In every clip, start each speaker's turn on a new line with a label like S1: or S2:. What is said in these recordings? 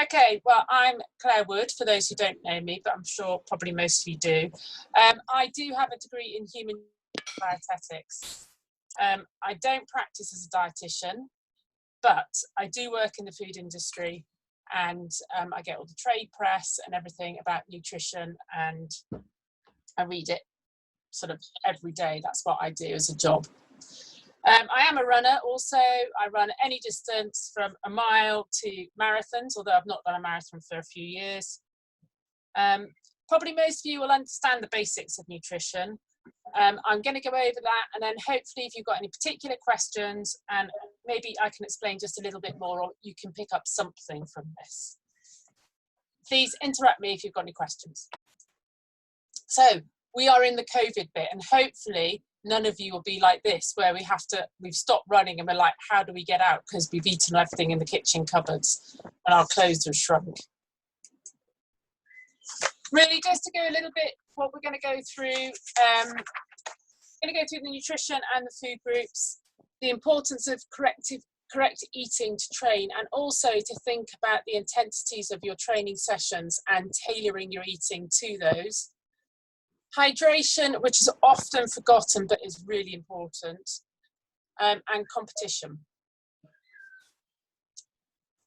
S1: Okay, well, I'm Claire Wood, for those who don't know me, but I'm sure probably most of you do. I do have a degree in human dietetics. I don't practice as a dietitian, but I do work in the food industry, and I get all the trade press and everything about nutrition, and I read it sort of every day. That's what I do as a job. I am a runner also. I run any distance from a mile to marathons, although I've not done a marathon for a few years. Probably most of you will understand the basics of nutrition. I'm going to go over that, and then hopefully if you've got any particular questions, and maybe I can explain just a little bit more, or you can pick up something from this. Please interrupt me if you've got any questions. So we are in the COVID bit, and hopefully none of you will be like this, where we've stopped running and we're like, how do we get out? Because we've eaten everything in the kitchen cupboards and our clothes have shrunk. Really, just to go a little bit, what we're going to go through, going to go through the nutrition and the food groups, the importance of correct eating to train, and also to think about the intensities of your training sessions and tailoring your eating to those. Hydration, which is often forgotten but is really important, and competition.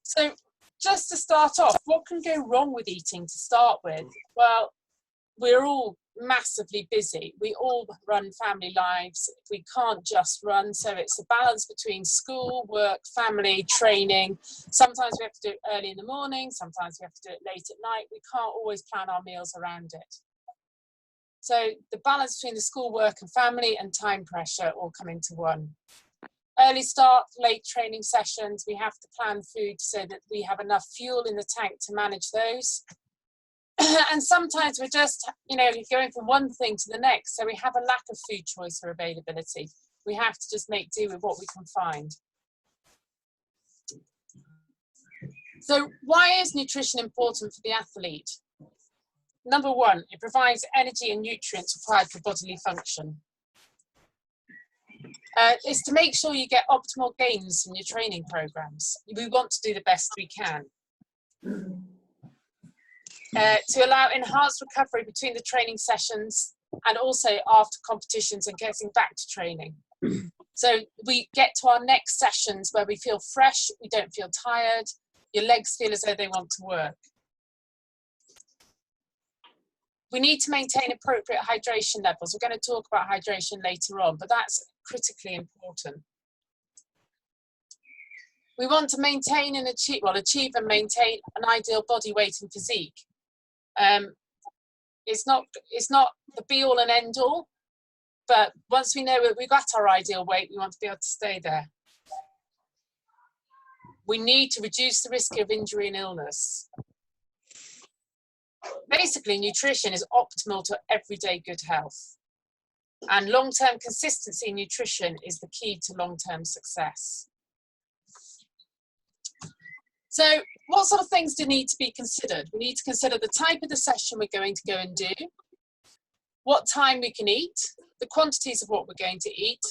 S1: So just to start off, what can go wrong with eating to start with? Well, we're all massively busy. We all run family lives. We can't just run, so it's a balance between school, work, family, training. Sometimes we have to do it early in the morning, sometimes we have to do it late at night. We can't always plan our meals around it. So the balance between the school, work and family and time pressure all come into one. Early start, late training sessions, we have to plan food so that we have enough fuel in the tank to manage those. And sometimes we're just, going from one thing to the next, so we have a lack of food choice or availability. We have to just make do with what we can find. So why is nutrition important for the athlete? Number one, it provides energy and nutrients required for bodily function. It's to make sure you get optimal gains from your training programs. We want to do the best we can. To allow enhanced recovery between the training sessions and also after competitions and getting back to training. So we get to our next sessions where we feel fresh, we don't feel tired, your legs feel as though they want to work. We need to maintain appropriate hydration levels. We're going to talk about hydration later on, but that's critically important. We want to maintain and achieve and maintain an ideal body weight and physique. It's not the be all and end all, but once we know that we've got our ideal weight, we want to be able to stay there. We need to reduce the risk of injury and illness. Basically, nutrition is optimal to everyday good health. And long-term consistency in nutrition is the key to long-term success. So what sort of things do need to be considered? We need to consider the type of the session we're going to go and do, what time we can eat, the quantities of what we're going to eat,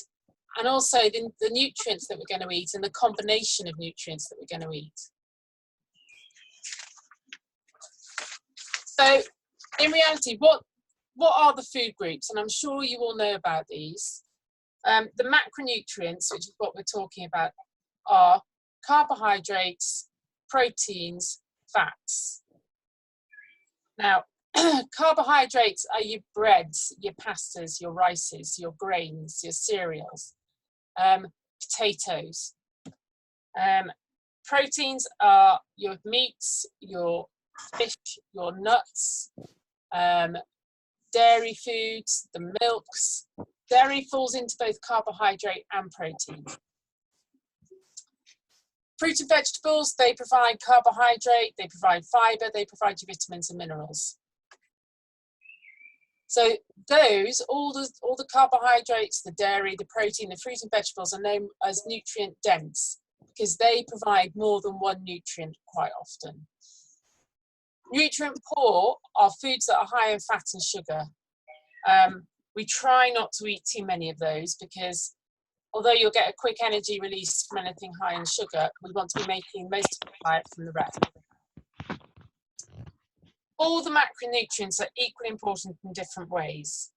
S1: and also the nutrients that we're going to eat and the combination of nutrients that we're going to eat. So in reality, what are the food groups? And I'm sure you all know about these. The macronutrients, which is what we're talking about, are carbohydrates, proteins, fats. Now, carbohydrates are your breads, your pastas, your rices, your grains, your cereals, potatoes. Proteins are your meats, your fish, your nuts, dairy foods, the milks. Dairy falls into both carbohydrate and protein. Fruit and vegetables, they provide carbohydrate, they provide fibre, they provide you vitamins and minerals. So those, all the carbohydrates, the dairy, the protein, the fruit and vegetables are known as nutrient dense because they provide more than one nutrient quite often. Nutrient poor are foods that are high in fat and sugar. We try not to eat too many of those because although you'll get a quick energy release from anything high in sugar, we want to be making most of the diet from the rest. all the macronutrients are equally important in different ways.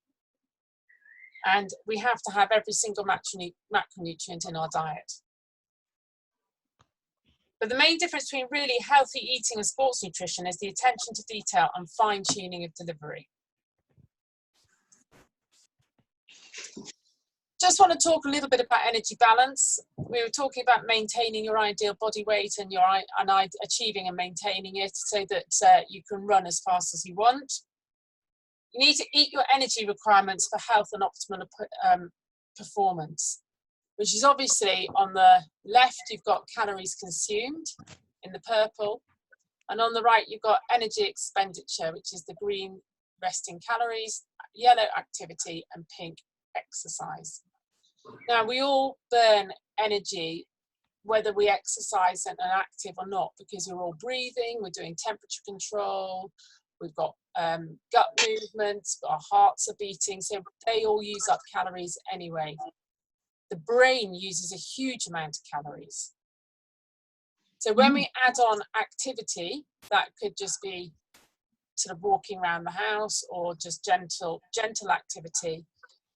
S1: And we have to have every single macronutrient in our diet. But the main difference between really healthy eating and sports nutrition is the attention to detail and fine-tuning of delivery. Just want to talk a little bit about energy balance. We were talking about maintaining your ideal body weight and achieving and maintaining it so that you can run as fast as you want. You need to eat your energy requirements for health and optimal performance, which is obviously on the left, you've got calories consumed in the purple, and on the right, you've got energy expenditure, which is the green resting calories, yellow activity, and pink exercise. Now, we all burn energy, whether we exercise and are active or not, because we're all breathing, we're doing temperature control, we've got gut movements, our hearts are beating, so they all use up calories anyway. The brain uses a huge amount of calories. So when we add on activity, that could just be sort of walking around the house or just gentle activity,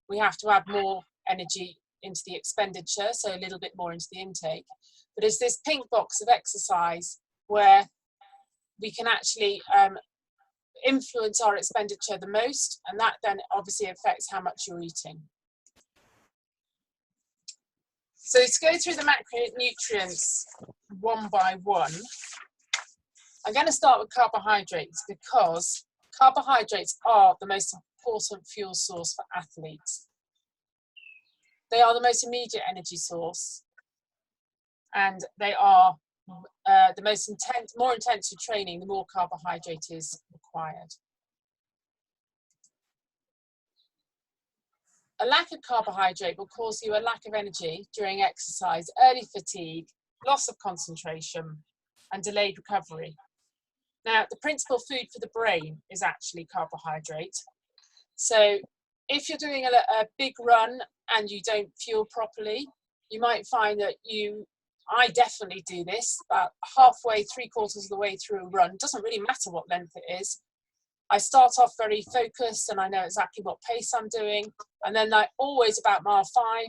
S1: we have to add more energy into the expenditure, so a little bit more into the intake. But it's this pink box of exercise where we can actually influence our expenditure the most, and that then obviously affects how much you're eating. So to go through the macronutrients one by one, I'm going to start with carbohydrates because carbohydrates are the most important fuel source for athletes. They are the most immediate energy source, and they are the most more intense your training, the more carbohydrate is required. A lack of carbohydrate will cause you a lack of energy during exercise, early fatigue, loss of concentration, and delayed recovery. Now, the principal food for the brain is actually carbohydrate. So if you're doing a big run and you don't fuel properly, you might find that I definitely do this, about halfway, 3/4 of the way through a run, doesn't really matter what length it is. I start off very focused and I know exactly what pace I'm doing. And then I always about mile 5,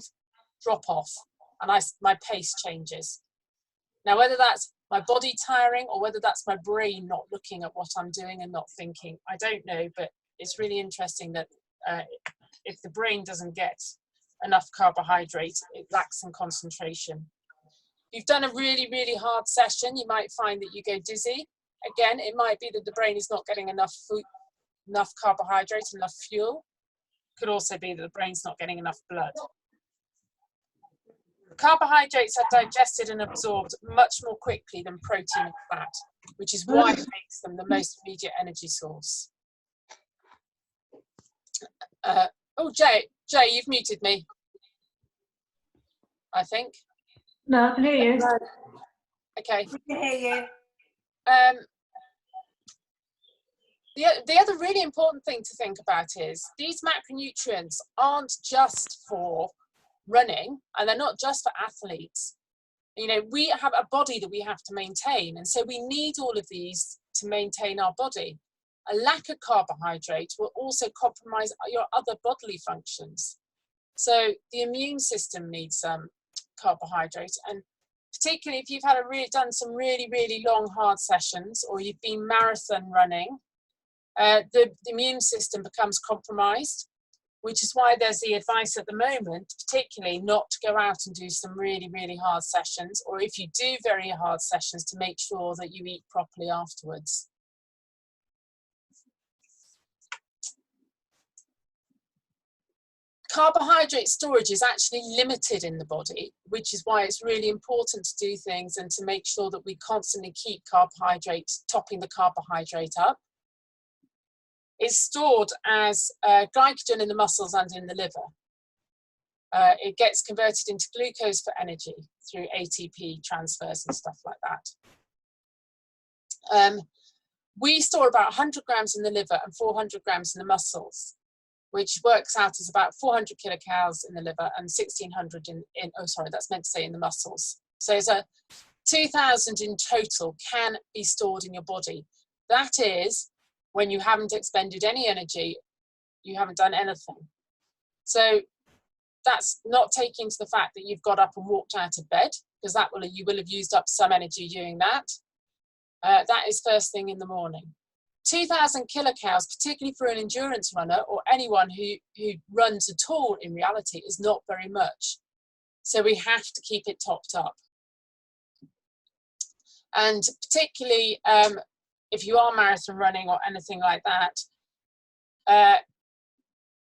S1: drop off and my pace changes. Now, whether that's my body tiring or whether that's my brain not looking at what I'm doing and not thinking, I don't know, but it's really interesting that if the brain doesn't get enough carbohydrate, it lacks in concentration. If you've done a really, really hard session, you might find that you go dizzy. Again, it might be that the brain is not getting enough food, enough carbohydrate, enough fuel. Could also be that the brain's not getting enough blood. Carbohydrates are digested and absorbed much more quickly than protein and fat, which is why it makes them the most immediate energy source. Oh, Jay, you've muted me, I think.
S2: No, I can hear you.
S1: Okay.
S3: I can hear you.
S1: The other really important thing to think about is these macronutrients aren't just for running, and they're not just for athletes. You know, we have a body that we have to maintain, and so we need all of these to maintain our body. A lack of carbohydrate will also compromise your other bodily functions. So the immune system needs carbohydrate, and particularly if you've had done some really, really long, hard sessions, or you've been marathon running, the immune system becomes compromised, which is why there's the advice at the moment, particularly not to go out and do some really, really hard sessions, or if you do very hard sessions, to make sure that you eat properly afterwards. Carbohydrate storage is actually limited in the body, which is why it's really important to do things and to make sure that we constantly keep carbohydrate, topping the carbohydrate up. It's stored as glycogen in the muscles and in the liver. It gets converted into glucose for energy through ATP transfers and stuff like that. We store about 100 grams in the liver and 400 grams in the muscles, which works out as about 400 kilocalories in the liver and 1600 that's meant to say in the muscles. So it's 2000 in total can be stored in your body. That is when you haven't expended any energy, you haven't done anything. So that's not taking into the fact that you've got up and walked out of bed, because that will, you will have used up some energy doing that. That is first thing in the morning. 2,000 kilocalories, particularly for an endurance runner or anyone who runs at all in reality, is not very much. So we have to keep it topped up. And particularly if you are marathon running or anything like that,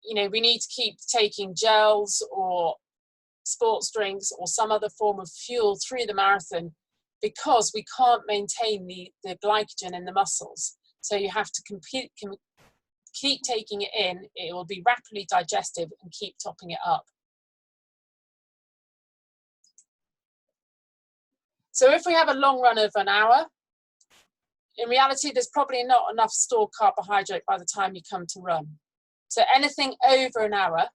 S1: you know, we need to keep taking gels or sports drinks or some other form of fuel through the marathon, because we can't maintain the glycogen in the muscles. So you have to keep taking it in. It will be rapidly digestive, and keep topping it up. So if we have a long run of an hour, in reality, there's probably not enough stored carbohydrate by the time you come to run. So anything over an hour,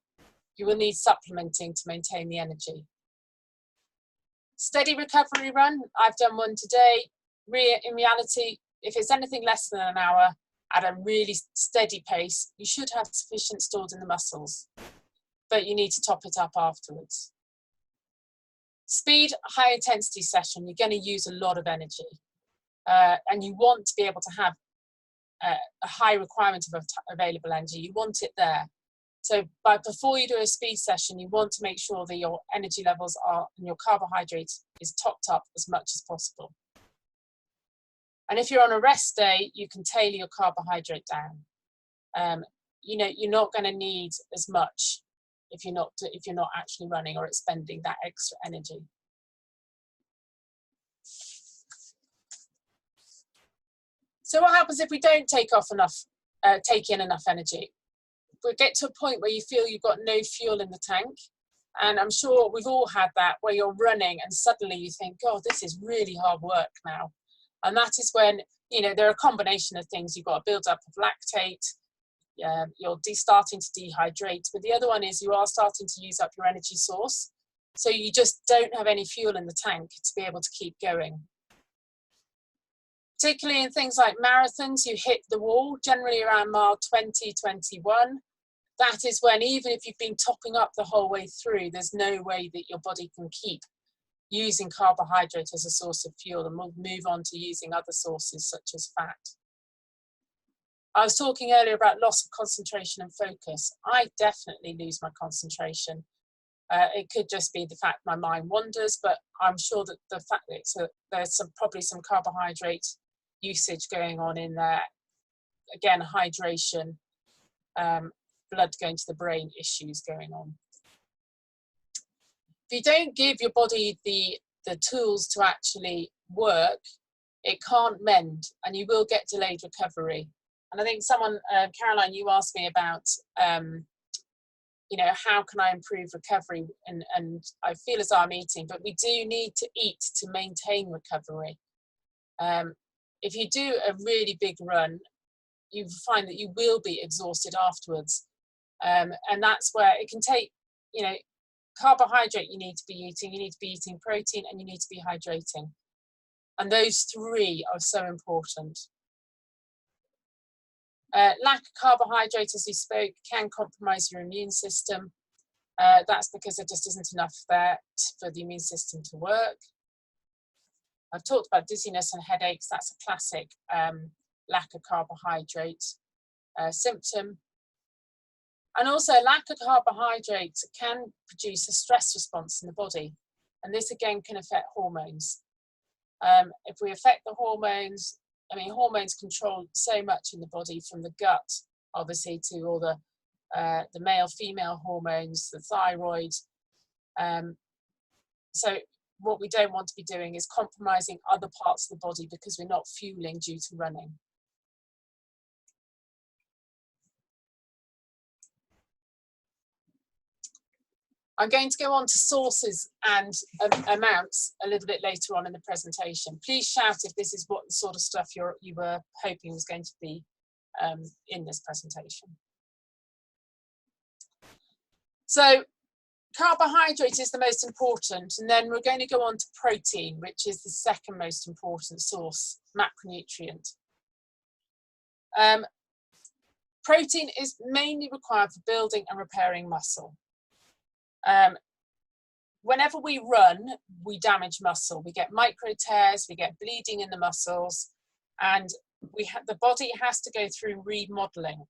S1: you will need supplementing to maintain the energy. Steady recovery run, I've done one today. In reality, if it's anything less than an hour at a really steady pace, you should have sufficient stored in the muscles, but you need to top it up afterwards. Speed, high intensity session, you're going to use a lot of energy, and you want to be able to have a high requirement of available energy. You want it there. So before you do a speed session, you want to make sure that your energy levels are, and your carbohydrates is topped up as much as possible. And if you're on a rest day, you can tailor your carbohydrate down. You know, you're not going to need as much if you're not actually running or expending that extra energy. So what happens if we don't take in enough energy? We get to a point where you feel you've got no fuel in the tank. And I'm sure we've all had that, where you're running and suddenly you think, God, this is really hard work now. And that is when, you know, there are a combination of things. You've got a build up of lactate, you're starting to dehydrate, but the other one is you are starting to use up your energy source. So you just don't have any fuel in the tank to be able to keep going. Particularly in things like marathons, you hit the wall, generally around mile 20, 21. That is when, even if you've been topping up the whole way through, there's no way that your body can keep using carbohydrate as a source of fuel, and we'll move on to using other sources such as fat. I was talking earlier about loss of concentration and focus. I definitely lose my concentration. It could just be the fact my mind wanders, but I'm sure that the fact that there's probably some carbohydrate usage going on in there. Again, hydration, blood going to the brain issues going on. If you don't give your body the tools to actually work, it can't mend, and you will get delayed recovery. And I think someone, Caroline, you asked me about, you know, how can I improve recovery? And I feel as though I'm eating, but we do need to eat to maintain recovery. If you do a really big run, you find that you will be exhausted afterwards. And that's where it can take, you know, carbohydrate you need to be eating protein, and you need to be hydrating. And those three are so important. Lack of carbohydrate, as we spoke, can compromise your immune system. That's because there just isn't enough there for the immune system to work. I've talked about dizziness and headaches. That's a classic lack of carbohydrate symptom. And also, lack of carbohydrate can produce a stress response in the body. And this again can affect hormones. If we affect the hormones, I mean, hormones control so much in the body, from the gut, obviously, to all the male-female hormones, the thyroid. So what we don't want to be doing is compromising other parts of the body because we're not fueling due to running. I'm going to go on to sources and amounts a little bit later on in the presentation. Please shout if this is what the sort of stuff you were hoping was going to be in this presentation. So carbohydrate is the most important, and then we're going to go on to protein, which is the second most important source, macronutrient. Protein is mainly required for building and repairing muscle. Whenever we run, we damage muscle. We get micro tears, we get bleeding in the muscles, and the body has to go through remodeling.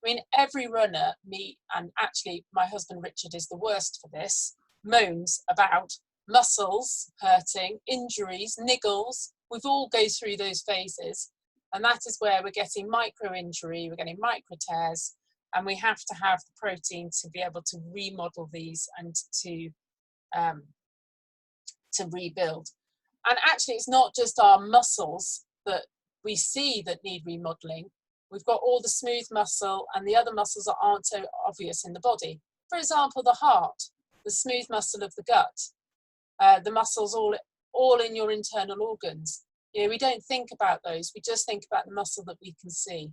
S1: I mean, every runner, me and actually my husband Richard is the worst for this, moans about muscles hurting, injuries, niggles. We've all go through those phases, and that is where we're getting micro injury, we're getting micro tears, and we have to have the protein to be able to remodel these and to rebuild. And actually, it's not just our muscles that we see that need remodeling. We've got all the smooth muscle and the other muscles that aren't so obvious in the body. For example, the heart, the smooth muscle of the gut, the muscles all in your internal organs. You know, we don't think about those. We just think about the muscle that we can see.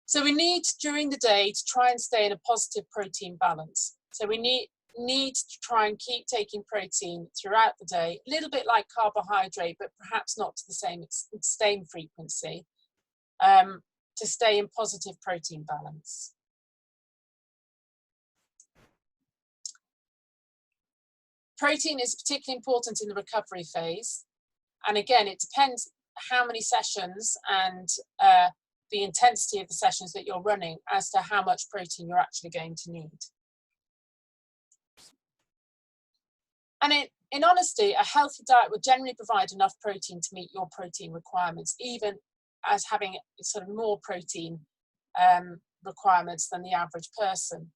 S1: So we need during the day to try and stay in a positive protein balance. So we need to try and keep taking protein throughout the day, a little bit like carbohydrate, but perhaps not to the same frequency, to stay in positive protein balance. Protein is particularly important in the recovery phase. And again, it depends how many sessions and the intensity of the sessions that you're running as to how much protein you're actually going to need. And in honesty, a healthy diet would generally provide enough protein to meet your protein requirements, even as having sort of more protein requirements than the average person.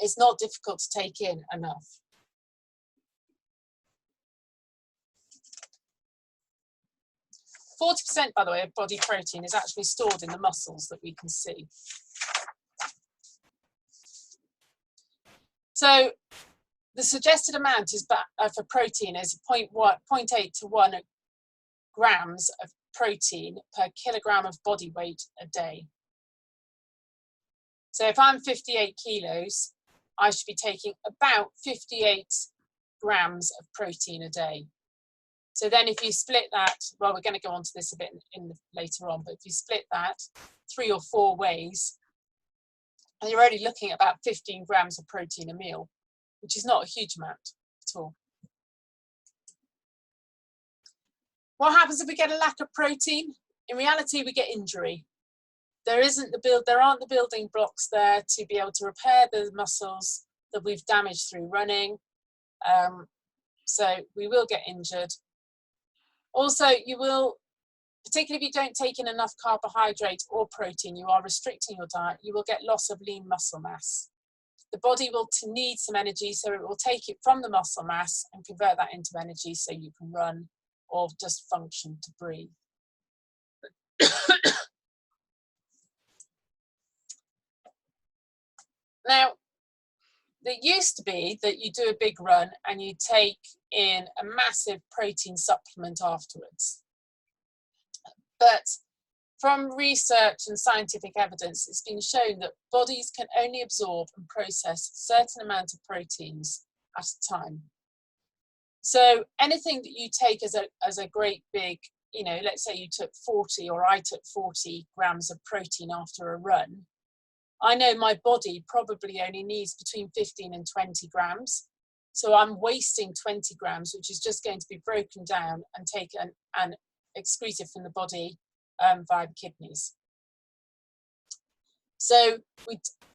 S1: It's not difficult to take in enough. %, by the way, of body protein is actually stored in the muscles that we can see. So the suggested amount is for protein is 0.8 to 1 grams of protein per kilogram of body weight a day. So if I'm 58 kilos, I should be taking about 58 grams of protein a day. So then if you split that, well, we're going to go on to this a bit later on, but if you split that 3 or 4 ways, and you're only looking at about 15 grams of protein a meal, which is not a huge amount at all. What happens if we get a lack of protein? In reality, we get injury. There aren't the building blocks there to be able to repair the muscles that we've damaged through running. So we will get injured. Also, you will, particularly if you don't take in enough carbohydrate or protein, you are restricting your diet, you will get loss of lean muscle mass. The body will need some energy, so it will take it from the muscle mass and convert that into energy so you can run or just function to breathe. Now, it used to be that you do a big run and you take in a massive protein supplement afterwards. But from research and scientific evidence, it's been shown that bodies can only absorb and process a certain amount of proteins at a time. So anything that you take as a great big, you know, let's say you took 40 or I took 40 grams of protein after a run, I know my body probably only needs between 15 and 20 grams. So I'm wasting 20 grams, which is just going to be broken down and taken and excreted from the body via the kidneys. So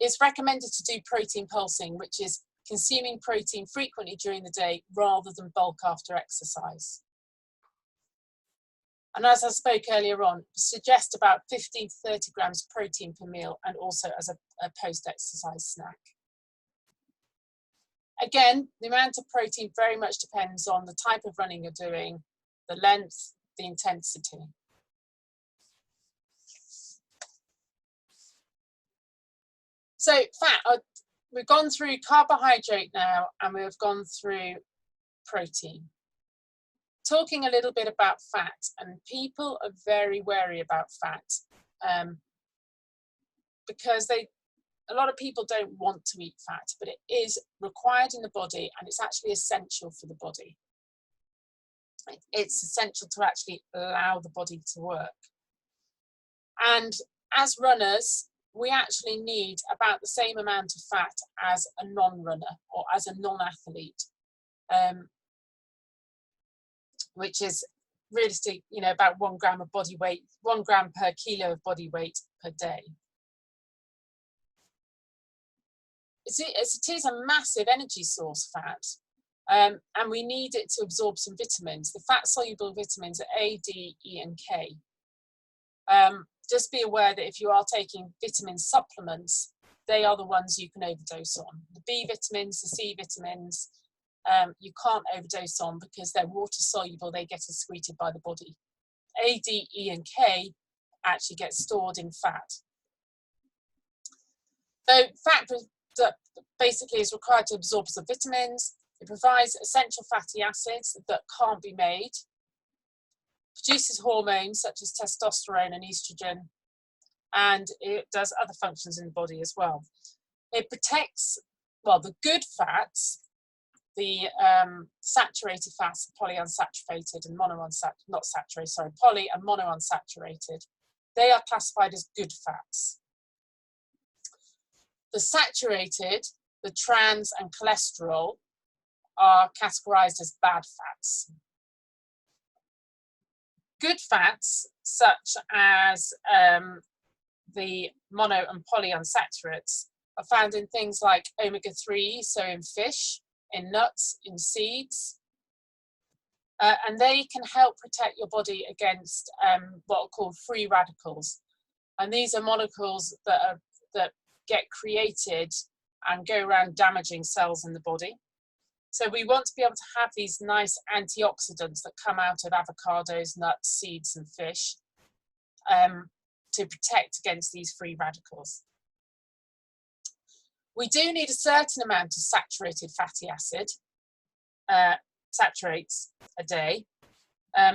S1: it's recommended to do protein pulsing, which is consuming protein frequently during the day rather than bulk after exercise. And as I spoke earlier on, suggest about 15 to 30 grams of protein per meal and also as a post-exercise snack. Again, the amount of protein very much depends on the type of running you're doing, the length, the intensity. So fat, we've gone through carbohydrate now and we've gone through protein. Talking a little bit about fat, and people are very wary about fat because a lot of people don't want to eat fat, but it is required in the body and it's actually essential for the body. It's essential to actually allow the body to work. And as runners, we actually need about the same amount of fat as a non-runner or as a non-athlete, which is realistic, you know, about 1 gram of body weight, 1 gram per kilo of body weight per day. It is a massive energy source, fat, and we need it to absorb some vitamins. The fat-soluble vitamins are A, D, E, and K. Just be aware that if you are taking vitamin supplements, they are the ones you can overdose on. The B vitamins, the C vitamins, you can't overdose on because they're water soluble, they get excreted by the body. A, D, E, and K actually get stored in fat. So fat basically is required to absorb some vitamins. It provides essential fatty acids that can't be made, produces hormones such as testosterone and estrogen, and it does other functions in the body as well. It protects, well, the good fats, the saturated fats, polyunsaturated and monounsaturated, not saturated, sorry, poly and monounsaturated, they are classified as good fats. The saturated, the trans and cholesterol are categorized as bad fats. Good fats, such as the mono and polyunsaturates, are found in things like omega-3, so in fish, in nuts, in seeds, and they can help protect your body against what are called free radicals. And these are molecules that get created and go around damaging cells in the body. So we want to be able to have these nice antioxidants that come out of avocados, nuts, seeds, and fish to protect against these free radicals. We do need a certain amount of saturated fatty acid, saturates a day,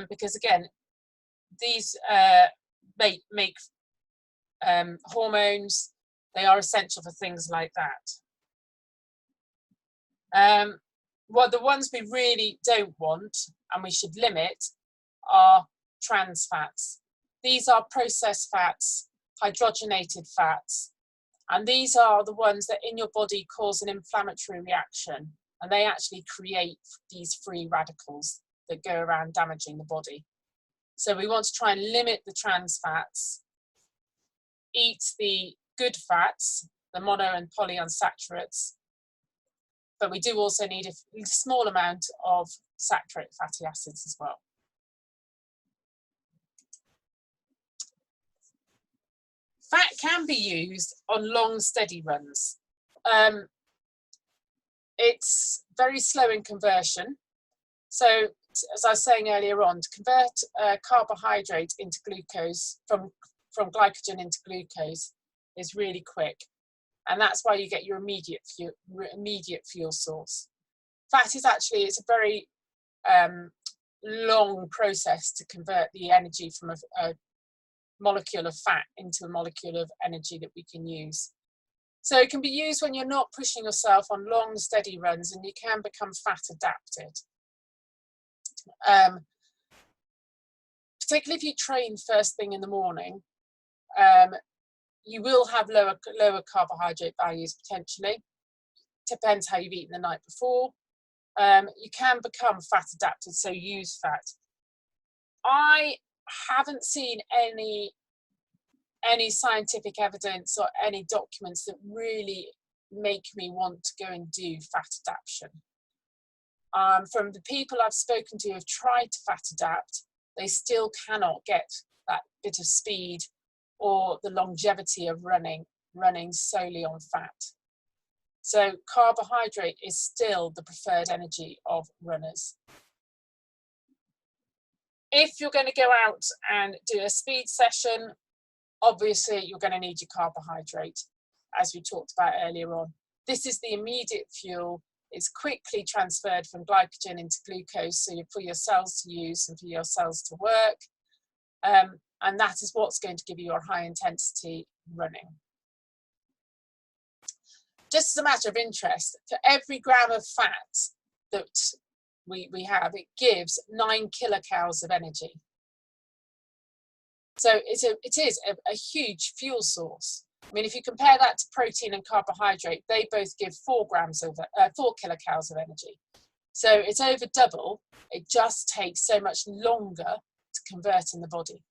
S1: because again, these make hormones. They are essential for things like that. Well, the ones we really don't want and we should limit are trans fats. These are processed fats, hydrogenated fats, and these are the ones that in your body cause an inflammatory reaction, and they actually create these free radicals that go around damaging the body. So we want to try and limit the trans fats, eat the good fats, the mono and polyunsaturates, but we do also need a small amount of saturated fatty acids as well. Fat can be used on long, steady runs. It's very slow in conversion. So, as I was saying earlier on, to convert carbohydrate into glucose, from glycogen into glucose, is really quick. And that's why you get your immediate fuel source. Fat is actually, it's a very long process to convert the energy from a molecule of fat into a molecule of energy that we can use. So it can be used when you're not pushing yourself on long, steady runs, and you can become fat adapted. Particularly if you train first thing in the morning, you will have lower carbohydrate values potentially. Depends how you've eaten the night before. You can become fat adapted, so use fat. I haven't seen any scientific evidence or any documents that really make me want to go and do fat adaptation. From the people I've spoken to who have tried to fat adapt, they still cannot get that bit of speed or the longevity of running solely on fat. So carbohydrate is still the preferred energy of runners. If you're going to go out and do a speed session, obviously you're going to need your carbohydrate, as we talked about earlier on. This is the immediate fuel. It's quickly transferred from glycogen into glucose, so for your cells to use and for your cells to work. And that is what's going to give you your high intensity running. Just as a matter of interest, for every gram of fat that we have, it gives 9 kilocalories of energy. So it is a huge fuel source. I mean, if you compare that to protein and carbohydrate, they both give 4 kilocalories of energy. So it's over double. It just takes so much longer to convert in the body.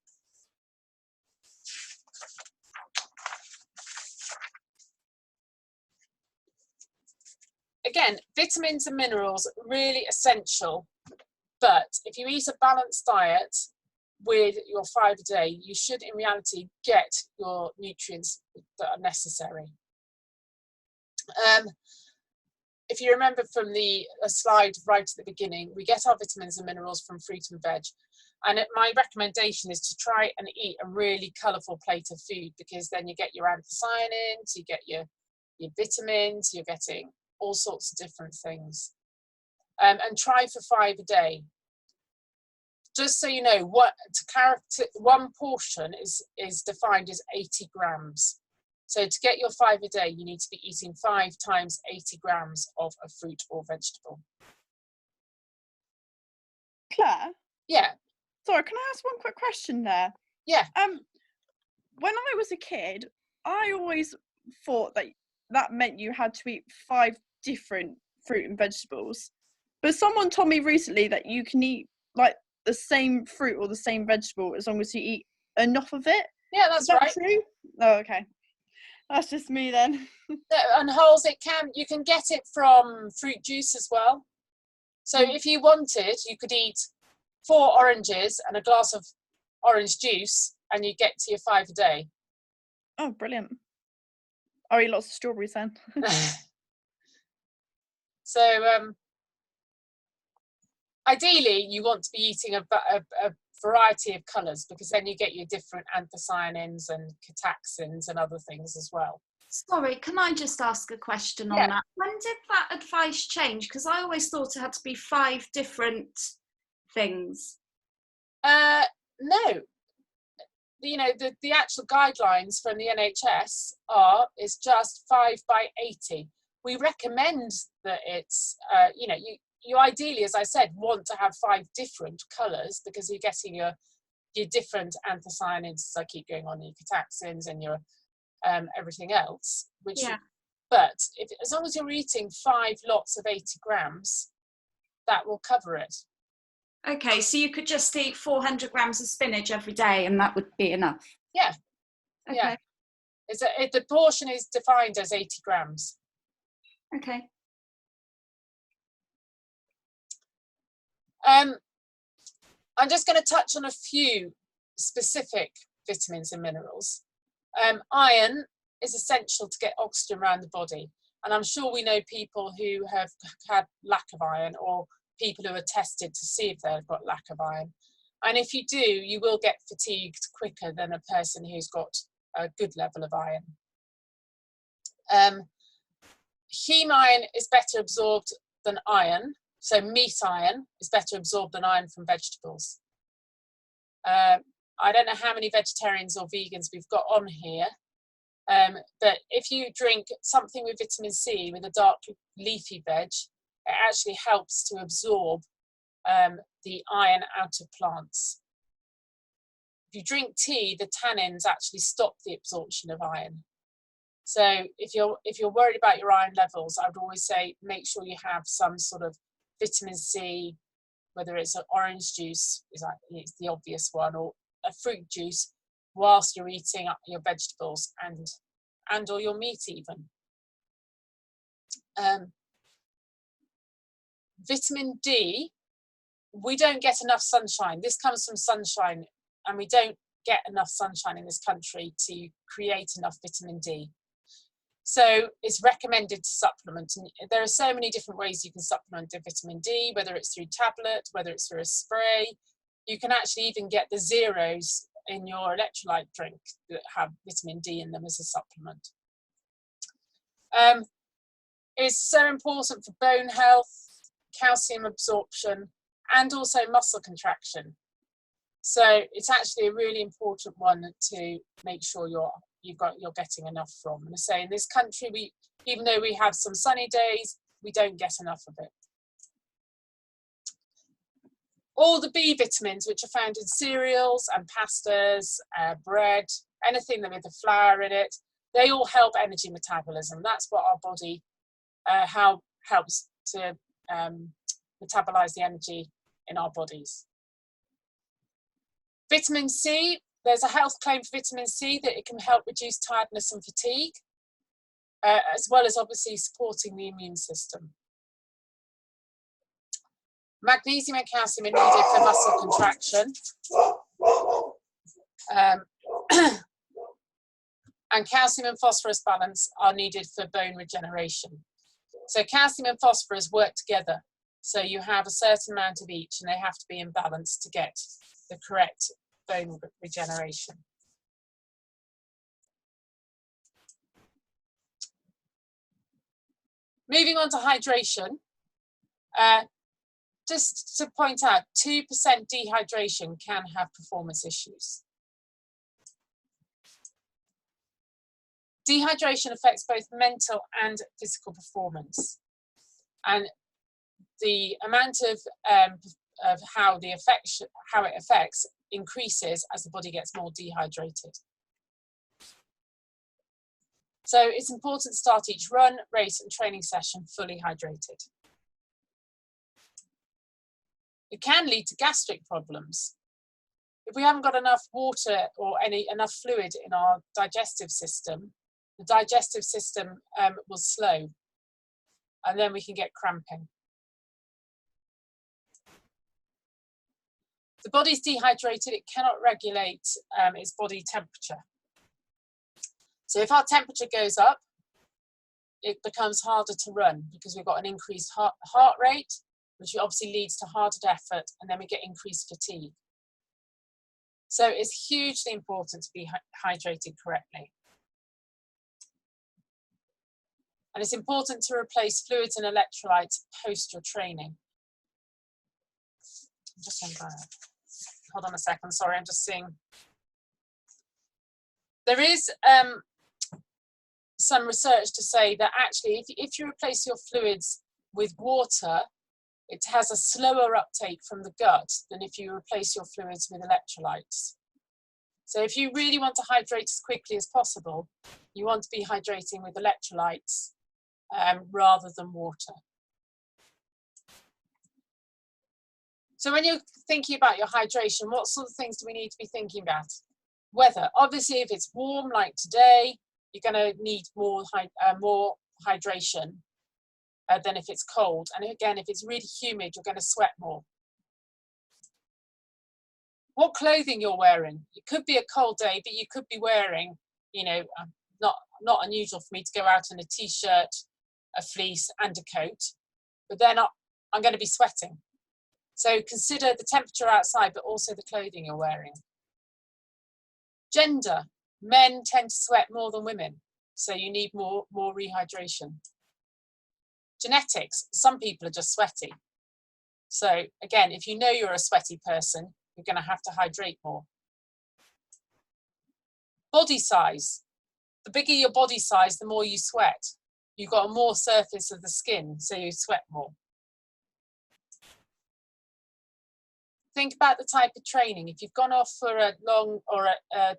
S1: Again, vitamins and minerals are really essential, but if you eat a balanced diet with your 5 a day, you should in reality get your nutrients that are necessary. If you remember from the slide right at the beginning, we get our vitamins and minerals from fruit and veg. And my recommendation is to try and eat a really colourful plate of food, because then you get your anthocyanins, you get your vitamins, you're getting all sorts of different things. And try for 5 a day. Just so you know, one portion is defined as 80 grams. So to get your 5 a day, you need to be eating 5 times 80 grams of a fruit or vegetable.
S3: Claire?
S1: Yeah.
S3: Sorry, can I ask one quick question there?
S1: Yeah.
S3: When I was a kid, I always thought that meant you had to eat 5 different fruit and vegetables. But someone told me recently that you can eat like the same fruit or the same vegetable as long as you eat enough of it.
S1: Yeah, that's right.
S3: Is that true? Oh, okay. That's just me then.
S1: On wholes, you can get it from fruit juice as well. So if you wanted, you could eat 4 oranges and a glass of orange juice, and you get to your 5 a day.
S3: Oh, brilliant. I'll eat lots of strawberries then.
S1: So ideally, you want to be eating a variety of colours, because then you get your different anthocyanins and catechins and other things as well.
S4: Sorry, can I just ask a question on that? When did that advice change? Because I always thought it had to be 5 different things.
S1: No. You know, the actual guidelines from the NHS is just 5 by 80. We recommend that it's, you know, you ideally, as I said, want to have 5 different colours, because you're getting your different anthocyanins, as I keep going on, your catechins and your everything else. But as long as you're eating 5 lots of 80 grams, that will cover it.
S4: Okay, so you could just eat 400 grams of spinach every day, and that would be enough.
S1: Yeah.
S4: Okay.
S1: Yeah. The portion is defined as 80 grams.
S4: Okay.
S1: I'm just going to touch on a few specific vitamins and minerals. Iron is essential to get oxygen around the body. And I'm sure we know people who have had lack of iron, or people who are tested to see if they've got lack of iron. And if you do, you will get fatigued quicker than a person who's got a good level of iron. Heme iron is better absorbed than iron. So meat iron is better absorbed than iron from vegetables. I don't know how many vegetarians or vegans we've got on here, but if you drink something with vitamin C, with a dark leafy veg, it actually helps to absorb the iron out of plants. If you drink tea, the tannins actually stop the absorption of iron. So if you're worried about your iron levels, I would always say make sure you have some sort of vitamin C, whether it's an orange juice, it's the obvious one, or a fruit juice, whilst you're eating up your vegetables and or your meat even. Vitamin D, we don't get enough sunshine. This comes from sunshine, and we don't get enough sunshine in this country to create enough vitamin D. So it's recommended to supplement. And there are so many different ways you can supplement the vitamin D, whether it's through tablet, whether it's through a spray. You can actually even get the zeros in your electrolyte drink that have vitamin D in them as a supplement. It's so important for bone health, calcium absorption, and also muscle contraction. So it's actually a really important one to make sure you're getting enough from. And I say in this country, even though we have some sunny days, we don't get enough of it. All the B vitamins, which are found in cereals and pastas, bread, anything with a flour in it, they all help energy metabolism. That's what our body helps to metabolize the energy in our bodies. Vitamin C, there's a health claim for vitamin C that it can help reduce tiredness and fatigue, as well as obviously supporting the immune system. Magnesium and calcium are needed for muscle contraction. And calcium and phosphorus balance are needed for bone regeneration. So calcium and phosphorus work together. So you have a certain amount of each and they have to be in balance to get the correct bone regeneration. Moving on to hydration. Just to point out, 2% dehydration can have performance issues. Dehydration affects both mental and physical performance. And the amount of how it affects increases as the body gets more dehydrated. So it's important to start each run, race and training session fully hydrated. It can lead to gastric problems. If we haven't got enough water or enough fluid in our digestive system, the digestive system will slow and then we can get cramping. The body's dehydrated, it cannot regulate its body temperature. So if our temperature goes up, it becomes harder to run because we've got an increased heart rate, which obviously leads to harder effort, and then we get increased fatigue. So it's hugely important to be hydrated correctly. And it's important to replace fluids and electrolytes post your training. Hold on a second, sorry, I'm just seeing. There is some research to say that actually if you replace your fluids with water, it has a slower uptake from the gut than if you replace your fluids with electrolytes. So if you really want to hydrate as quickly as possible, you want to be hydrating with electrolytes rather than water. So when you're thinking about your hydration, what sort of things do we need to be thinking about? Weather. Obviously, if it's warm like today, you're going to need more hydration than if it's cold. And again, if it's really humid, you're going to sweat more. What clothing you're wearing. It could be a cold day, but you could be wearing, you know, not unusual for me to go out in a t-shirt, a fleece and a coat, but then I'm going to be sweating. So consider the temperature outside, but also the clothing you're wearing. Gender. Men tend to sweat more than women, so you need more rehydration. Genetics. Some people are just sweaty. So again, if you know you're a sweaty person, you're going to have to hydrate more. Body size. The bigger your body size, the more you sweat. You've got a more surface of the skin, so you sweat more. Think about the type of training. If you've gone off for a long or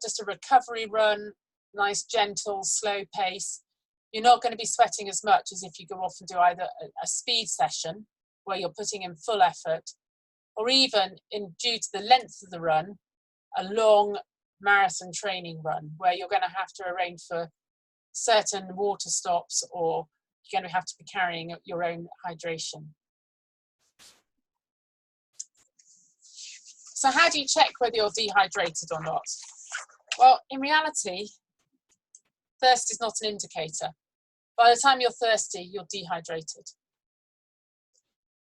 S1: just a recovery run, nice, gentle, slow pace, you're not going to be sweating as much as if you go off and do either a speed session where you're putting in full effort, or even due to the length of the run, a long marathon training run where you're going to have to arrange for certain water stops or you're going to have to be carrying your own hydration. So how do you check whether you're dehydrated or not? Well, in reality, thirst is not an indicator. By the time you're thirsty, you're dehydrated.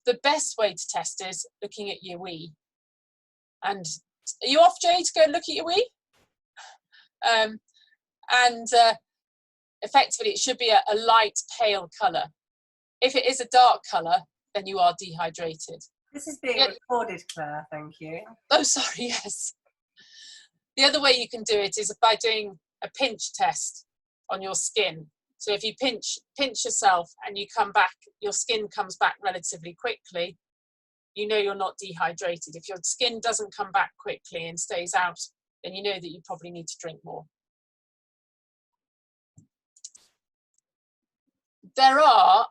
S1: The best way to test is looking at your wee. And are you off, Jay, to go look at your wee? Effectively, it should be a light pale colour. If it is a dark colour, then you are dehydrated.
S2: This is being recorded, Claire, thank you.
S1: Oh, sorry, yes. The other way you can do it is by doing a pinch test on your skin. So if you pinch yourself and you come back, your skin comes back relatively quickly, you know you're not dehydrated. If your skin doesn't come back quickly and stays out, then you know that you probably need to drink more. There are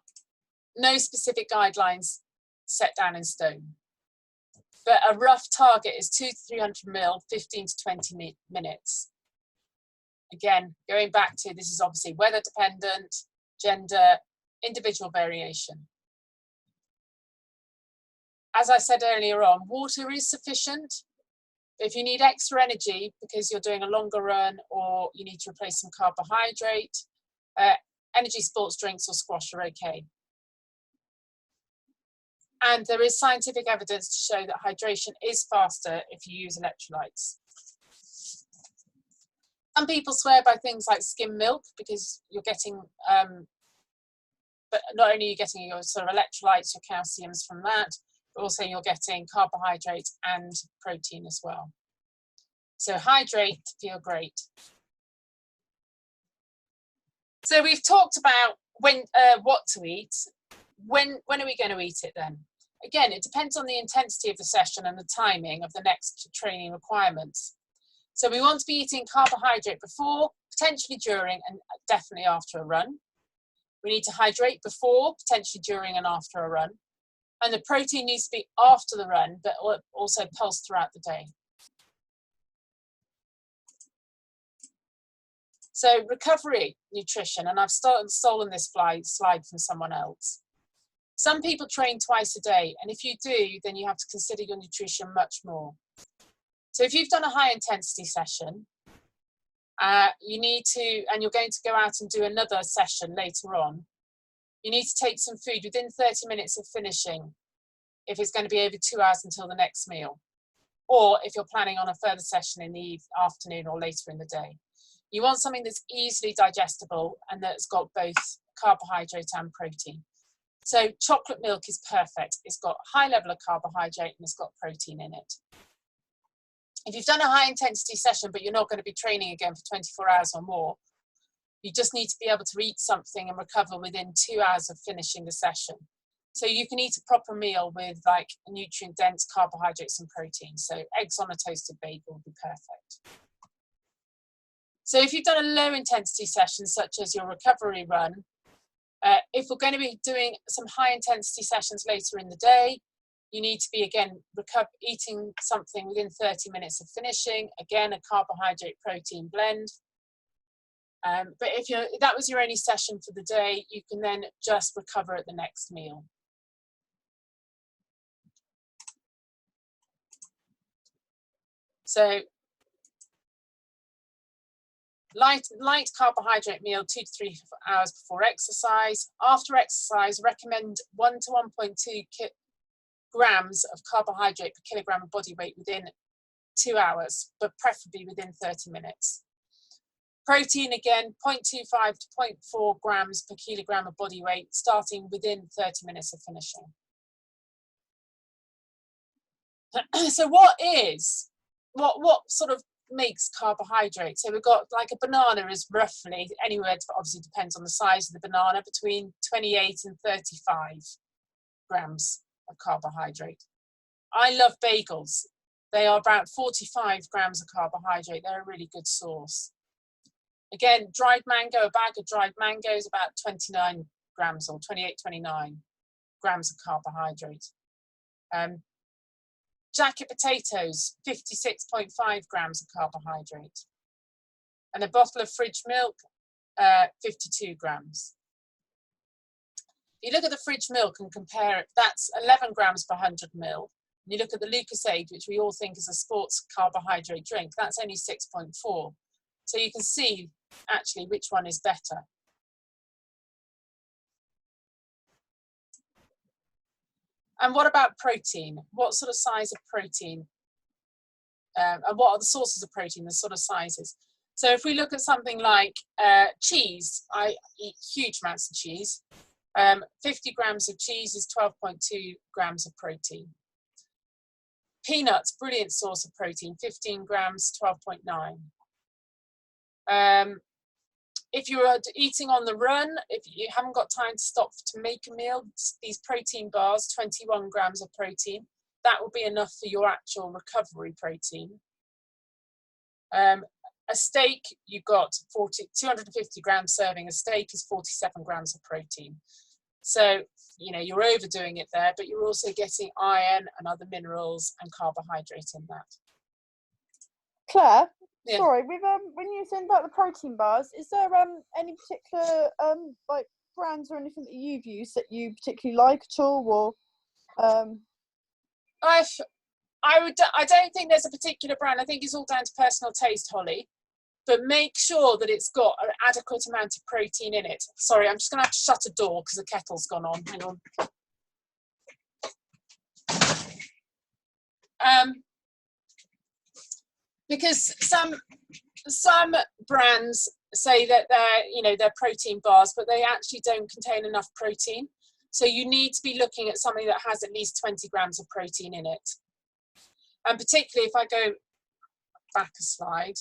S1: no specific guidelines set down in stone, but a rough target is 200 to 300 ml, 15 to 20 minutes. Again, going back to, this is obviously weather dependent, gender, individual variation. As I said earlier on, water is sufficient. If you need extra energy because you're doing a longer run or you need to replace some carbohydrate, energy sports drinks or squash are okay. And there is scientific evidence to show that hydration is faster if you use electrolytes. Some people swear by things like skim milk because you're getting, but not only are you getting your sort of electrolytes, your calciums from that, but also you're getting carbohydrates and protein as well. So hydrate to feel great. So we've talked about when, what to eat. When are we going to eat it then? Again, it depends on the intensity of the session and the timing of the next training requirements. So we want to be eating carbohydrate before, potentially during, and definitely after a run. We need to hydrate before, potentially during and after a run. And the protein needs to be after the run, but also pulsed throughout the day. So recovery nutrition, and I've stolen this slide from someone else. Some people train twice a day, and if you do, then you have to consider your nutrition much more. So if you've done a high intensity session, you need to, and you're going to go out and do another session later on, you need to take some food within 30 minutes of finishing if it's going to be over 2 hours until the next meal, or if you're planning on a further session in the afternoon or later in the day. You want something that's easily digestible and that's got both carbohydrate and protein. So chocolate milk is perfect. It's got a high level of carbohydrate and it's got protein in it. If you've done a high intensity session, but you're not going to be training again for 24 hours or more, you just need to be able to eat something and recover within 2 hours of finishing the session. So you can eat a proper meal with like nutrient dense carbohydrates and protein. So eggs on a toasted bagel would be perfect. So if you've done a low intensity session, such as your recovery run, if we're going to be doing some high intensity sessions later in the day, you need to be, again, eating something within 30 minutes of finishing, again, a carbohydrate protein blend. But if that was your only session for the day, you can then just recover at the next meal. So light carbohydrate meal 2 to 3 hours before exercise. After exercise, recommend 1 to 1.2 grams of carbohydrate per kilogram of body weight within 2 hours, but preferably within 30 minutes. Protein, again, 0.25 to 0.4 grams per kilogram of body weight, starting within 30 minutes of finishing. So what sort of makes carbohydrate? So we've got like a banana is roughly anywhere, obviously depends on the size of the banana, between 28 and 35 grams of carbohydrate. I love bagels. They are about 45 grams of carbohydrate. They're a really good source. Again, dried mango, a bag of dried mango is about 29 grams or 28, 29 grams of carbohydrate. Jacket potatoes, 56.5 grams of carbohydrate. And a bottle of fridge milk, 52 grams. You look at the fridge milk and compare it, that's 11 grams per 100 ml. And you look at the Lucozade, which we all think is a sports carbohydrate drink, that's only 6.4. So you can see actually which one is better. And what about protein? What sort of size of protein? And what are the sources of protein, the sort of sizes? So if we look at something like cheese, I eat huge amounts of cheese. 50 grams of cheese is 12.2 grams of protein. Peanuts, brilliant source of protein, 15 grams, 12.9. if you're eating on the run, if you haven't got time to stop to make a meal, these protein bars, 21 grams of protein, that will be enough for your actual recovery protein. A steak, you've got 250 grams serving. A steak is 47 grams of protein. So, you know, you're overdoing it there, but you're also getting iron and other minerals and carbohydrate in that.
S3: Claire,
S1: Yeah.
S3: sorry, with when you said about the protein bars, is there any particular like brands or anything that you've used that you particularly like at all, or
S1: I don't think there's a particular brand. I think it's all down to personal taste, Holly. But make sure that it's got an adequate amount of protein in it. Sorry, I'm just going to have to shut a door because the kettle's gone on. Hang on. Because some brands say that they're protein bars, but they actually don't contain enough protein. So you need to be looking at something that has at least 20 grams of protein in it. And particularly if I go back a slide,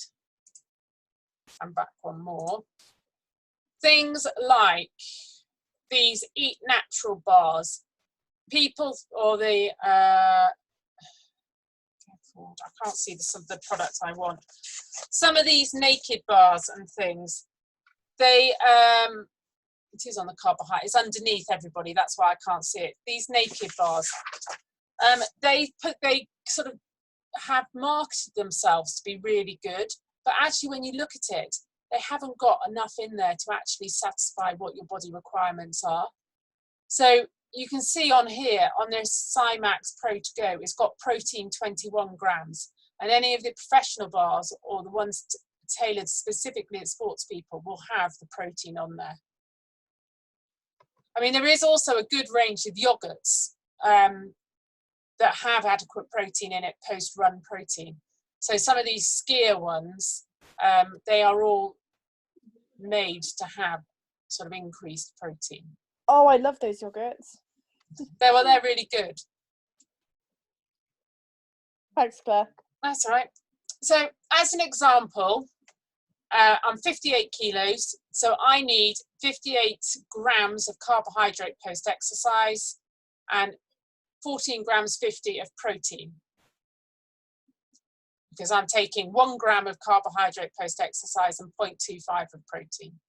S1: and back one more, things like these Eat Natural bars, people, or the I can't see the product I want. Some of these Naked bars and things, they it is on the carbohydrate, it's underneath, everybody, that's why I can't see it. These Naked bars, they sort of have marketed themselves to be really good, but actually when you look at it, they haven't got enough in there to actually satisfy what your body requirements are. So you can see on here, on this Cymax Pro to Go, it's got protein 21 grams. And any of the professional bars or the ones tailored specifically at sports people will have the protein on there. I mean, there is also a good range of yogurts that have adequate protein in it, post-run protein. So some of these skier ones, they are all made to have sort of increased protein.
S3: Oh, I love those yogurts.
S1: They're really good.
S3: Thanks, Claire.
S1: That's all right. So as an example, I'm 58 kilos, so I need 58 grams of carbohydrate post-exercise and 14 grams 50 of protein, because I'm taking 1 gram of carbohydrate post-exercise and 0.25 of protein.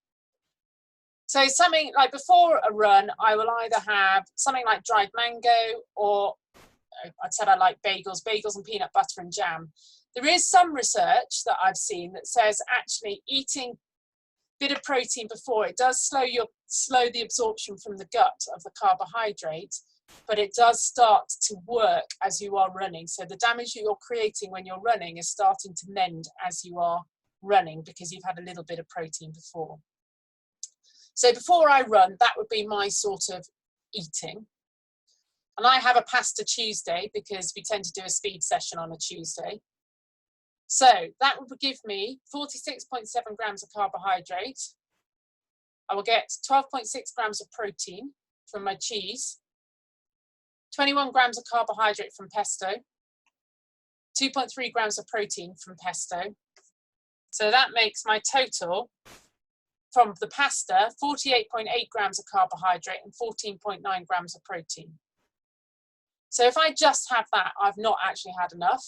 S1: So something like before a run, I will either have something like dried mango, or I said I like bagels and peanut butter and jam. There is some research that I've seen that says actually eating a bit of protein before, it does slow the absorption from the gut of the carbohydrate, but it does start to work as you are running. So the damage you're creating when you're running is starting to mend as you are running, because you've had a little bit of protein before. So before I run, that would be my sort of eating. And I have a pasta Tuesday because we tend to do a speed session on a Tuesday. So that would give me 46.7 grams of carbohydrate. I will get 12.6 grams of protein from my cheese, 21 grams of carbohydrate from pesto, 2.3 grams of protein from pesto. So that makes my total from the pasta 48.8 grams of carbohydrate and 14.9 grams of protein. So if I just have that, I've not actually had enough.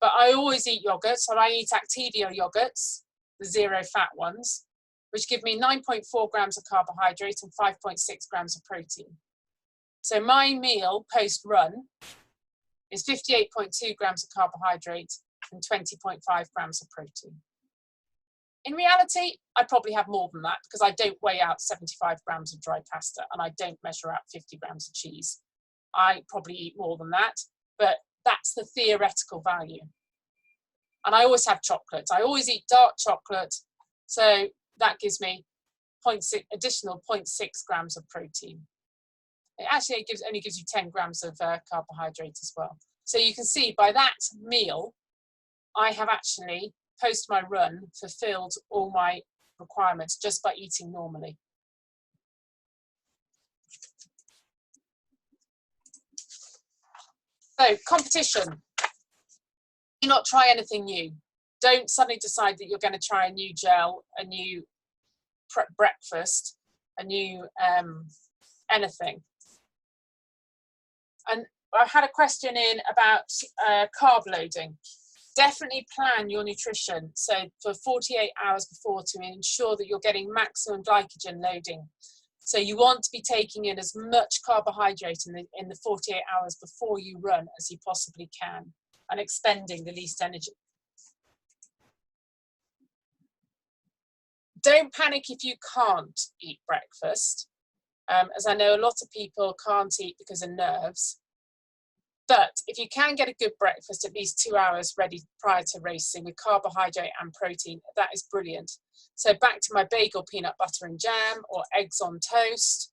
S1: But I always eat yogurts, so I eat Activia yogurts, the zero fat ones, which give me 9.4 grams of carbohydrate and 5.6 grams of protein. So my meal post-run is 58.2 grams of carbohydrate and 20.5 grams of protein. In reality, I probably have more than that because I don't weigh out 75 grams of dry pasta and I don't measure out 50 grams of cheese. I probably eat more than that, but that's the theoretical value. And I always have chocolate. I always eat dark chocolate, so that gives me additional 0.6 grams of protein. It actually only gives you 10 grams of carbohydrate as well. So you can see by that meal, I have actually, post my run, fulfilled all my requirements just by eating normally. So competition. Do not try anything new. Don't suddenly decide that you're going to try a new gel, a new breakfast, a new anything. And I had a question in about carb loading. Definitely plan your nutrition, so for 48 hours before, to ensure that you're getting maximum glycogen loading. So you want to be taking in as much carbohydrate in the 48 hours before you run as you possibly can, and expending the least energy. Don't panic if you can't eat breakfast, as I know a lot of people can't eat because of nerves. But if you can get a good breakfast at least 2 hours ready prior to racing with carbohydrate and protein, that is brilliant. So back to my bagel, peanut butter and jam, or eggs on toast,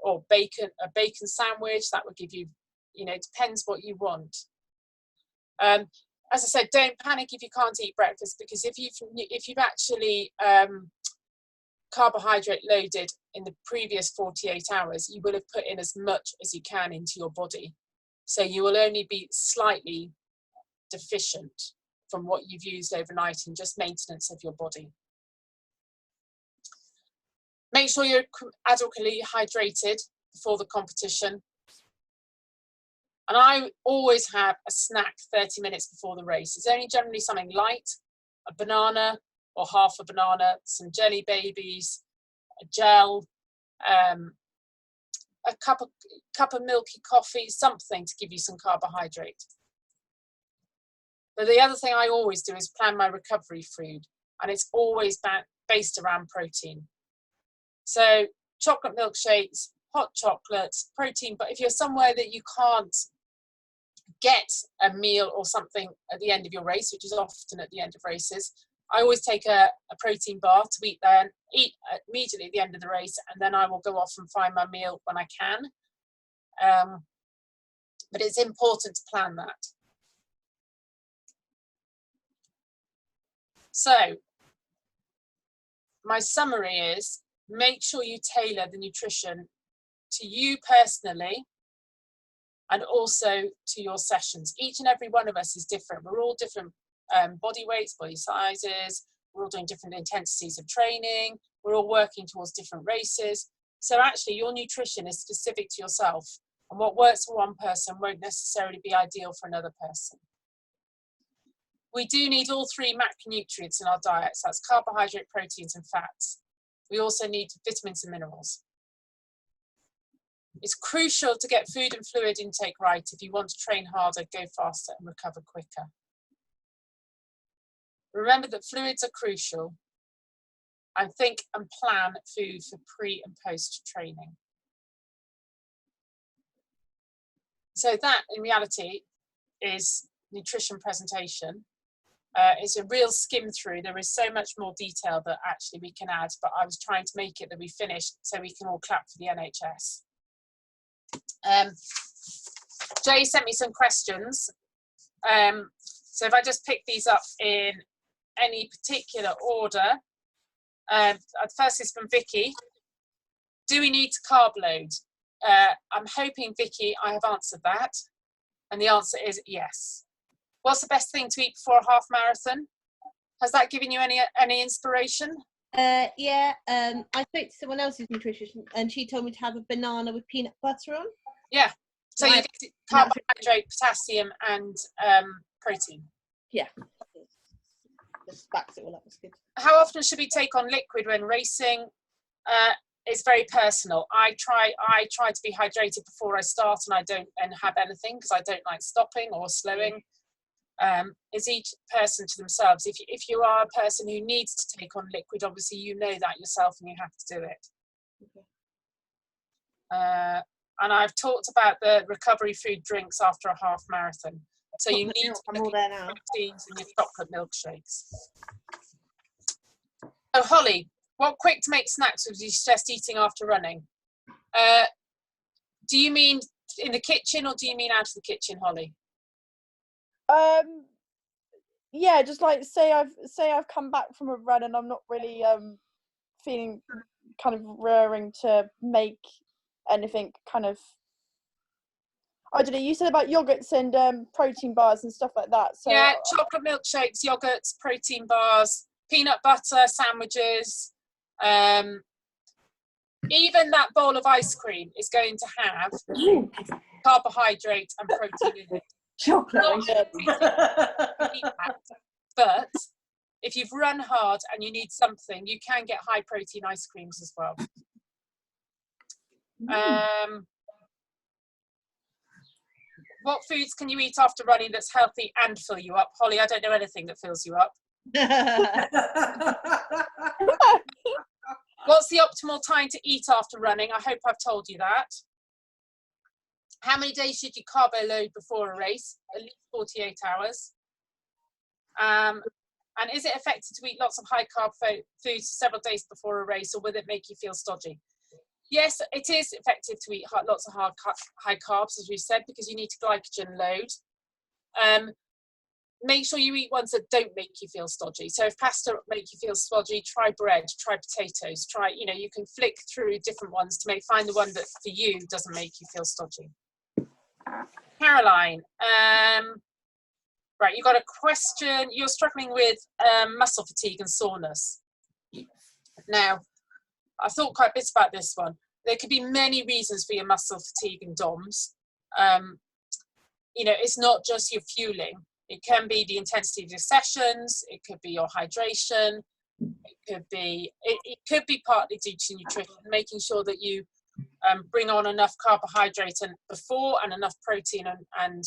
S1: or a bacon sandwich. That would give you, it depends what you want. As I said, don't panic if you can't eat breakfast, because if you've actually carbohydrate loaded in the previous 48 hours, you will have put in as much as you can into your body. So you will only be slightly deficient from what you've used overnight in just maintenance of your body. Make sure you're adequately hydrated before the competition. And I always have a snack 30 minutes before the race. It's only generally something light, a banana or half a banana, some jelly babies, a gel, a cup of milky coffee, something to give you some carbohydrate. But the other thing I always do is plan my recovery food, and it's always based around protein. So chocolate milkshakes, hot chocolates, protein, but if you're somewhere that you can't get a meal or something at the end of your race, which is often at the end of races, I always take a protein bar to eat immediately at the end of the race, and then I will go off and find my meal when I can. But it's important to plan that. So my summary is, make sure you tailor the nutrition to you personally and also to your sessions. Each and every one of us is different. We're all different body weights, body sizes, we're all doing different intensities of training, we're all working towards different races. So actually your nutrition is specific to yourself, and what works for one person won't necessarily be ideal for another person. We do need all three macronutrients in our diets, that's carbohydrate, proteins and fats. We also need vitamins and minerals. It's crucial to get food and fluid intake right if you want to train harder, go faster and recover quicker. Remember that fluids are crucial, and think and plan food for pre and post training. So that in reality is nutrition presentation. It's a real skim through. There is so much more detail that actually we can add, but I was trying to make it that we finished so we can all clap for the NHS. Jay sent me some questions. So if I just pick these up in any particular order. First is from Vicky. Do we need to carb load? I'm hoping, Vicky, I have answered that. And the answer is yes. What's the best thing to eat before a half marathon? Has that given you any inspiration?
S5: Yeah, I spoke to someone else's nutritionist and she told me to have a banana with peanut butter on.
S1: Yeah, so you get carbohydrate, potassium and protein.
S5: Yeah, just backs it all up, that's good.
S1: How often should we take on liquid when racing? It's very personal. I try to be hydrated before I start, and I don't have anything because I don't like stopping or slowing. Is each person to themselves. If you are a person who needs to take on liquid, obviously you know that yourself and you have to do it. Okay. And I've talked about the recovery food drinks after a half marathon. So you need to
S5: I'm all there now.
S1: Proteins and your chocolate milkshakes. Oh, Holly, what quick to make snacks would you suggest eating after running? Do you mean in the kitchen or do you mean out of the kitchen, Holly?
S3: Yeah, just like say I've come back from a run and I'm not really feeling kind of raring to make anything kind of, I don't know, you said about yogurts and protein bars and stuff like that. So
S1: yeah, chocolate milkshakes, yogurts, protein bars, peanut butter sandwiches, Even that bowl of ice cream is going to have carbohydrate and protein in it.
S2: Chocolate.
S1: But if you've run hard and you need something, you can get high protein ice creams as well. What foods can you eat after running that's healthy and fill you up? Holly, I don't know anything that fills you up. What's the optimal time to eat after running? I hope I've told you that. How many days should you carbo load before a race? At least 48 hours. And is it effective to eat lots of high carb foods several days before a race, or will it make you feel stodgy? Yes, it is effective to eat lots of high carbs, as we said, because you need to glycogen load. Make sure you eat ones that don't make you feel stodgy. So if pasta make you feel stodgy, try bread, try potatoes, try, you know, you can flick through different ones to find the one that for you doesn't make you feel stodgy. Caroline, right, you got a question. You're struggling with muscle fatigue and soreness. Now, I thought quite a bit about this one. There could be many reasons for your muscle fatigue and DOMS. You know, it's not just your fueling. It can be the intensity of your sessions. It could be your hydration. It could be partly due to nutrition, making sure that you bring on enough carbohydrate before and enough protein and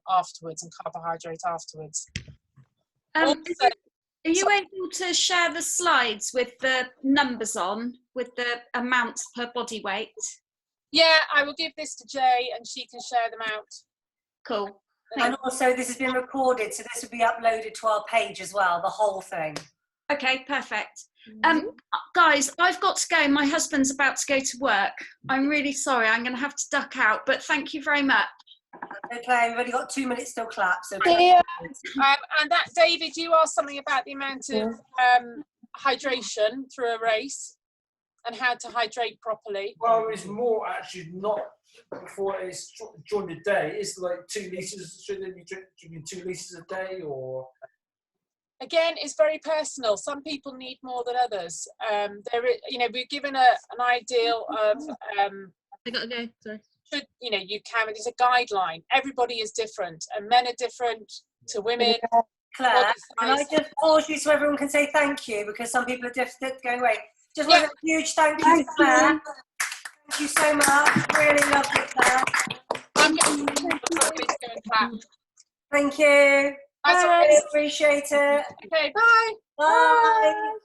S1: afterwards, and carbohydrate afterwards. Also,
S4: are you able to share the slides with the numbers on, with the amounts per body weight?
S1: Yeah, I will give this to Jay and she can share them out.
S4: Cool.
S2: And also this has been recorded, so this will be uploaded to our page as well, the whole thing.
S4: Okay, perfect. Guys, I've got to go. My husband's about to go to work. I'm really sorry. I'm going to have to duck out, but thank you very much.
S2: Okay, we've only got 2 minutes still clap. So
S1: and that, David, you asked something about the amount of hydration through a race and how to hydrate properly.
S6: Well, it's more actually not before it's during the day. It's like 2 litres. Should they be drinking 2 litres a day, or?
S1: Again, it's very personal. Some people need more than others. There is, you know, we're given an ideal of.
S5: I gotta go. Sorry.
S1: Should, you know, you can. It's a guideline. Everybody is different, and men are different to women.
S2: Claire, can I just pause you so everyone can say thank you, because some people are just going away. Just want a huge thank you to Claire. Thank you so much. Really lovely, Claire.
S1: I'm going to go and clap.
S2: Thank you.
S1: That's
S2: I really appreciate it.
S1: Okay, bye.
S2: Bye.